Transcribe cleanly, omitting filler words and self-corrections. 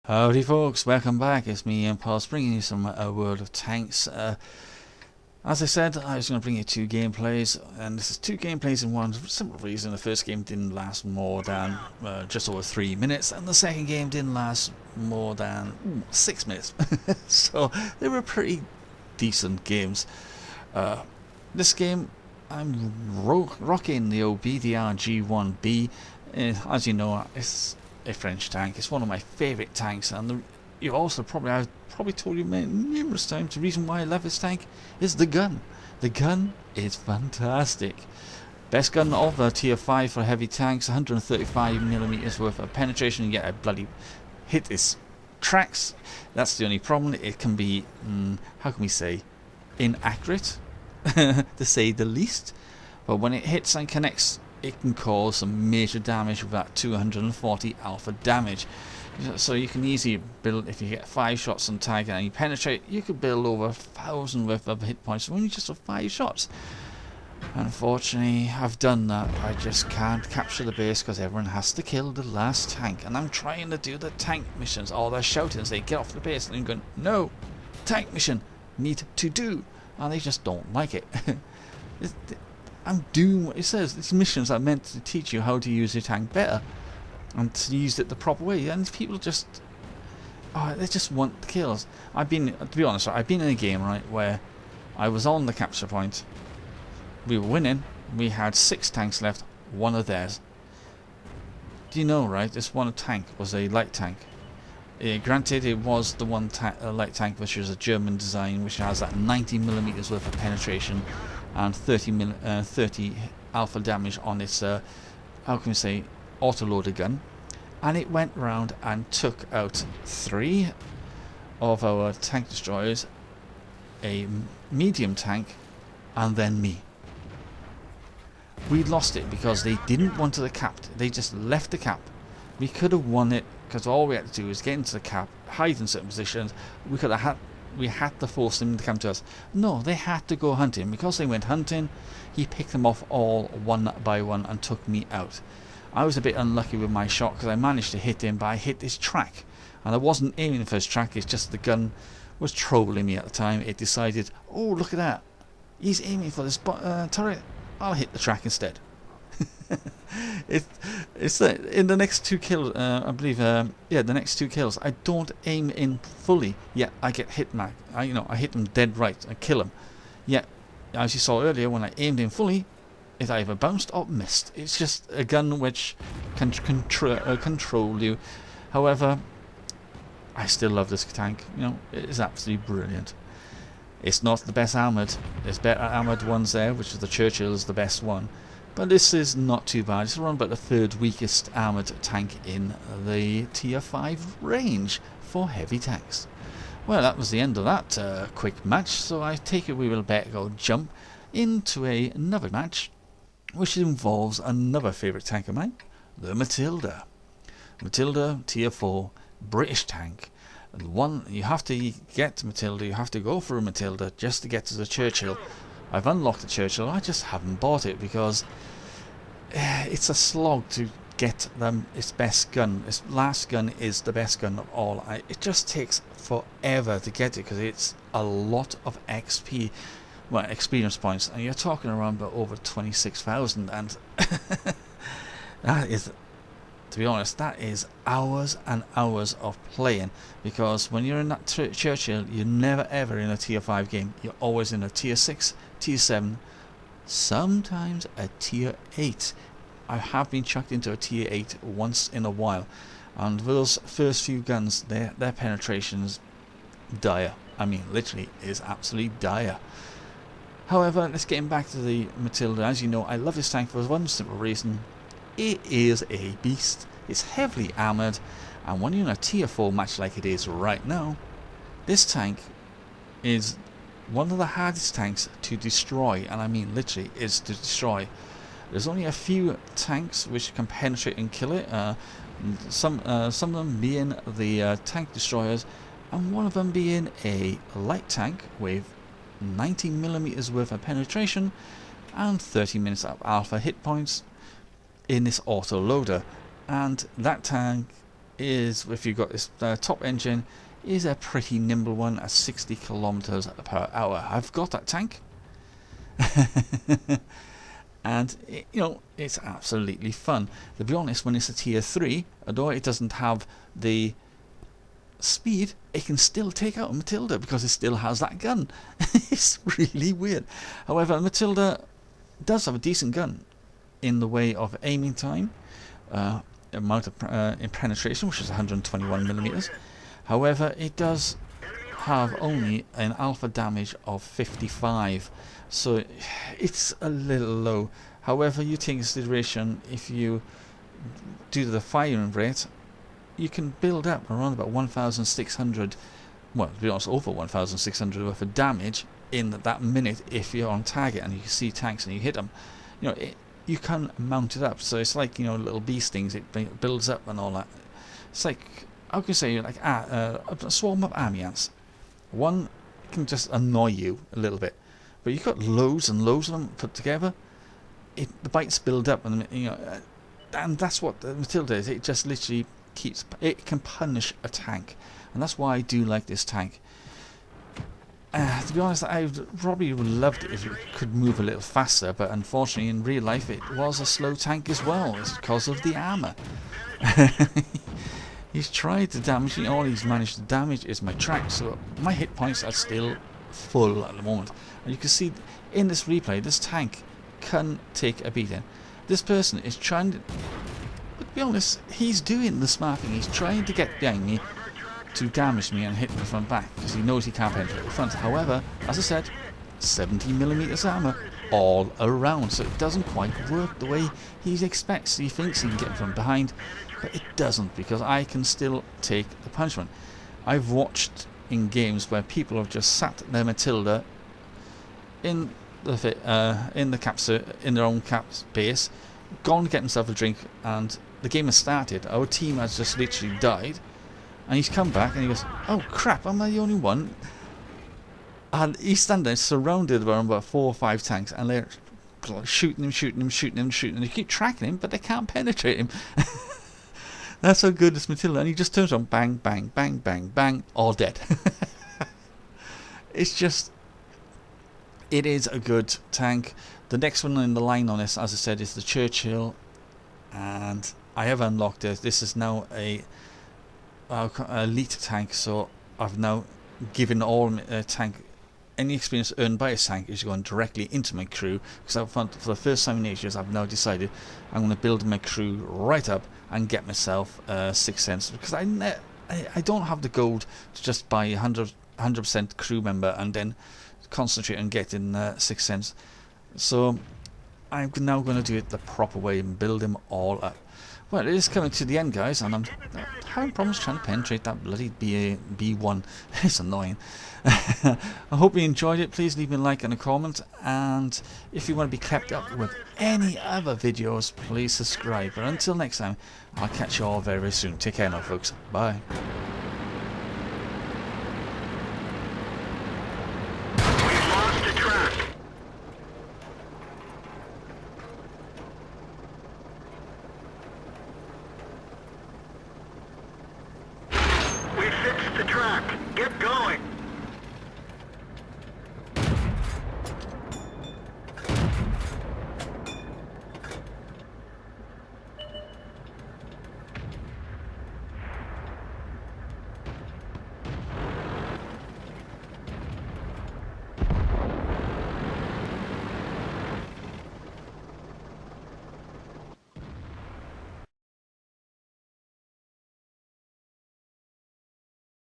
Howdy folks, welcome back. It's me and Paul bringing you some World of Tanks. As I said, I was going to bring you two gameplays, and this is two gameplays in one simple reason. The first game didn't last more than just over 3 minutes, and the second game didn't last more than 6 minutes. So they were pretty decent games. This game, I'm rocking the old BDR G1B. As you know, it's a French tank. It's one of my favourite tanks, and I've probably told you numerous times the reason why I love this tank is the gun. The gun is fantastic. Best gun of the tier 5 for heavy tanks, 135mm worth of penetration. You get a bloody hit its tracks. That's the only problem. It can be, how can we say, inaccurate, to say the least. But when it hits and connects, it can cause some major damage with that 240 alpha damage. So you can easily build, if you get 5 shots on target and you penetrate, you could build over 1,000 worth of hit points only just with 5 shots. Unfortunately, I've done that. I just can't capture the base because everyone has to kill the last tank, and I'm trying to do the tank missions. All they're shouting and say, get off the base, and I'm going, no, tank mission, need to do, and they just don't like it. I'm doing what it says. These missions are meant to teach you how to use your tank better and to use it the proper way, and people just they just want the kills. To be honest, I've been in a game, right, where I was on the capture point, we were winning, we had 6 tanks left, one of theirs. Do you know, right, this one tank was a light tank. Granted, it was the one light tank which was a German design, which has that 90mm worth of penetration and 30 alpha damage on its, how can we say, autoloader gun, and it went round and took out 3 of our tank destroyers, a medium tank, and then me. We lost it because they didn't want to the cap. They just left the cap. We could have won it because all we had to do was get into the cap, hide in certain positions. We had to force them to come to us. No, they had to go hunting. Because they went hunting, he picked them off all one by one and took me out. I was a bit unlucky with my shot because I managed to hit him, but I hit his track. And I wasn't aiming for his track, it's just the gun was trolling me at the time. It decided, oh, look at that, he's aiming for this turret, I'll hit the track instead. It's in the next 2 kills, I believe. The next 2 kills, I don't aim in fully. Yet I get hit back. I hit them dead right. I kill them. Yet, as you saw earlier, when I aimed in fully, it either bounced or missed. It's just a gun which can control you. However, I still love this tank. It is absolutely brilliant. It's not the best armoured. There's better armoured ones there, which is the Churchill is the best one. But this is not too bad. It's around about the 3rd weakest armoured tank in the tier 5 range for heavy tanks. Well, that was the end of that quick match, so I take it we will better go jump into another match, which involves another favourite tank of mine, the Matilda. Matilda, tier 4, British tank. And one, you have to get Matilda, you have to go through Matilda just to get to the Churchill. I've unlocked the Churchill, I just haven't bought it because it's a slog to get its best gun. Its last gun is the best gun of all. It just takes forever to get it because it's a lot of XP, well, experience points, and you're talking around about over 26,000, and that is, to be honest, that is hours and hours of playing, because when you're in that Churchill, you're never ever in a tier 5 game. You're always in a tier 6, tier 7, sometimes a tier 8. I have been chucked into a tier 8 once in a while, and those first few guns, their penetration is dire. I mean, literally is absolutely dire. However, let's get back to the Matilda. As you know, I love this tank for one simple reason. It is a beast. It's heavily armoured, and when you're in a tier 4 match like it is right now, this tank is one of the hardest tanks to destroy, and I mean literally is to destroy. There's only a few tanks which can penetrate and kill it, some of them being the tank destroyers, and one of them being a light tank with 90mm worth of penetration and 30 minutes of alpha hit points in this auto loader. And that tank is, if you've got this top engine, is a pretty nimble one at 60 kilometers per hour. I've got that tank. And it's absolutely fun. To be honest, when it's a tier 3, although it doesn't have the speed, it can still take out a Matilda because it still has that gun. It's really weird. However, Matilda does have a decent gun in the way of aiming time, amount of in penetration, which is 121 millimeters. However, it does have only an alpha damage of 55, so it's a little low. However, you take into consideration, if you do the firing rate, you can build up around about 1,600, well, to be honest, over 1,600 worth of damage in that minute if you're on target and you see tanks and you hit them. You can mount it up, so it's like little bee stings. It builds up and all that. It's like, how can you say, like a swarm of army ants. One can just annoy you a little bit, but you've got loads and loads of them put together. The bites build up, and and that's what the Matilda is. It just literally can punish a tank, and that's why I do like this tank. To be honest, I probably would have loved it if it could move a little faster, but unfortunately in real life it was a slow tank as well. It's because of the armor. He's tried to damage me. All he's managed to damage is my track, so my hit points are still full at the moment. And you can see in this replay, this tank can take a beating. This person is trying to, but to be honest, he's doing the smart thing. He's trying to get behind me to damage me and hit me from back because he knows he can't penetrate the front. However, as I said, 70 millimeters armor all around, so it doesn't quite work the way he expects. He thinks he can get from behind, but it doesn't, because I can still take the punishment. I've watched in games where people have just sat their Matilda in their own cap base, gone to get himself a drink, and the game has started. Our team has just literally died, and he's come back and he goes, "Oh crap, am I the only one?" And he's standing there surrounded by about 4 or 5 tanks, and they're shooting him, and they keep tracking him, but they can't penetrate him. That's how good this Matilda, and he just turns on, bang, bang, bang, bang, bang, all dead. It's just, it is a good tank. The next one in the line on this, as I said, is the Churchill, and I have unlocked it. This is now a elite tank, so I've now given all tank, any experience earned by a tank is going directly into my crew, because I've found for the first time in ages I've now decided I'm going to build my crew right up and get myself 6th Sense, because I don't have the gold to just buy 100% crew member and then concentrate on getting 6th Sense. So I'm now going to do it the proper way and build them all up. Well, it is coming to the end, guys, and I'm having problems trying to penetrate that bloody B1. It's annoying. I hope you enjoyed it. Please leave me a like and a comment, and if you want to be kept up with any other videos, please subscribe. But until next time, I'll catch you all very, very soon. Take care now, folks. Bye. We've lost the track. We fixed the track. Get going.